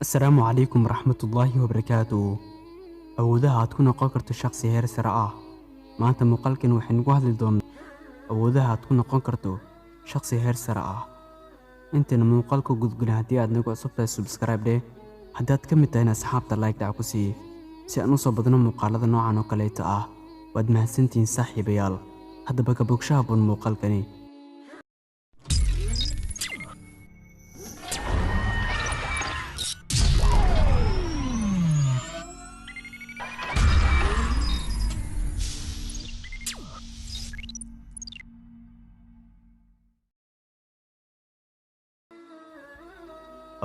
السلام عليكم ورحمة الله وبركاته. awoodaha aad ku noqon karto shakhsi heer sare ah. maanta muuqaalkan waxaynu ku hadli doonaa awoodaha aad ku noqon karto shakhsi heer sare ah. intana muuqaalka gudguna haddii aad nagu cusub tahay subscribe dheh, haddaad ka mid tahay asxaabta like dhac ku sii si aan u soo badno muuqaalada noocan oo kaleeta ah. waad mahadsantihiin saaxiibayaal. haddaba ka bogshaha bun muuqaalkani.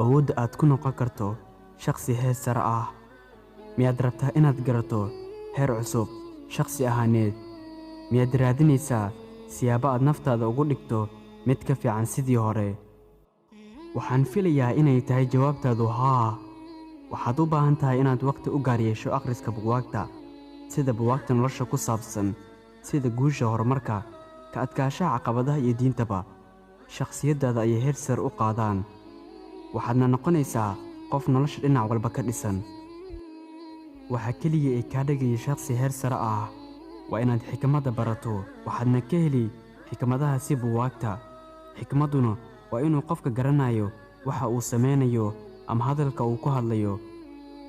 awoodda aad ku noqon karto shakhsi heer sare ah. miyaad rabtaa inaad garato heer cusub shakhsi ahaaneed? miyaad raadinaysaa siyaabo aad naftaada ugu dhigto mid ka fiican sidii hore? waxaan filayaa inay tahay jawaabtaadu haa. waxaad u baahan tahay inaad waqti u gaar yeesho akhriska buugaagta, sida buugaagta nolosha ku saabsan, sida guusha, horumarka, ka adkaashaha caqabadaha iyo diintaba. shakhsiyaddaada ayay heer sare u qaadaan. waxaadna noqonaysaa qof nolosha dhinac walba ka dhisan. waxa keliya ee kaa dhigaya shakhsi heer sare ah waa inaad xikmadda barato. waxaadna ka heli xikmadaha si buugaagta. xikmadduna waa inuu qofka garanayo waxa uu samaynayo ama hadalka uu ku hadlayo.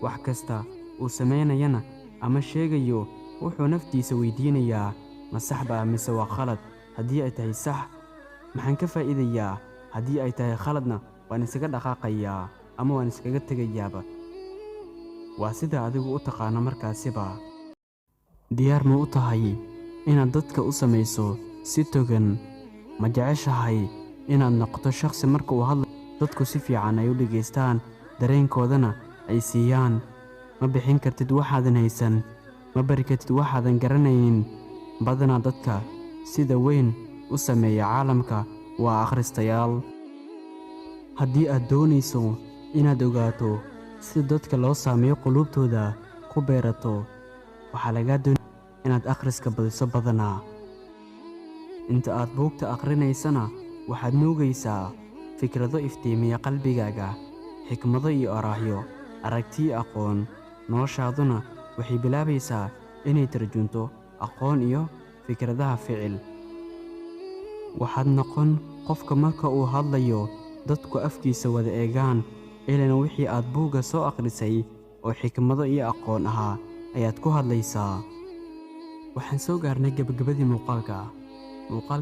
wax kasta uu samaynayana ama sheegayo wuxuu naftiisa weydiinayaa, ma sax baa mise waa khalad? haddii ay tahay sax, maxaan ka faa'iidayaa? haddii ay tahay khaladna waan isaga dhaqaaqayaa ama waan iskaga tegayaaba. waa sida adigu u taqaano markaasiba. diyaar ma u tahay inaad dadka u samayso si togan? ma jeceshahay inaad noqoto shakhsi marka uu hadlayo dadku si fiican ay u dhegaystaan, dareenkoodana ay siiyaan? ma bixin kartid waxaadan haysan, ma bari kartid waxaadan garanaynin. badanaa dadka sida weyn u sameeya caalamka waa akhristayaal. haddii aad doonayso inaad ogaato sida dadka loo saameeyo quluubtooda ku beerato, waxaa lagaa doonaya inaad akhriska badiso badanaa. inta aad buugta akhrinaysana waxaad nuugaysaa fikrado iftiimiya qalbigaaga, xikmado iyo araahyo, aragtiyo aqoon. noloshaaduna waxay bilaabaysaa inay tarjunto aqoon iyo fikradaha ficil. waxaad noqon qofka marka uu hadlayo dadku afkiisa wada eegaan, ilaa wixii aad buugga soo akhrisay oo xikmado iyo aqoon ahaa ayaad ku hadlaysaa. waxaan soo gaarnay gabagabadii muuqaalka.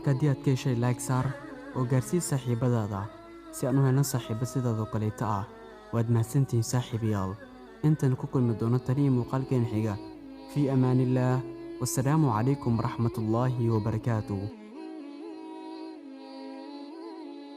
haddii aad ka heshay like saar oo gaarsii saaxiibadaada si aan u helno saaxiibo sidaadoo kaleeta ah. waad mahadsantihiin saaxiibayaal. intaan ku kulmi doono tani muuqaalkeen xiga. fii amaanillaah. wassalaamu calaykum waraxmatullaahi wabarakaatuh.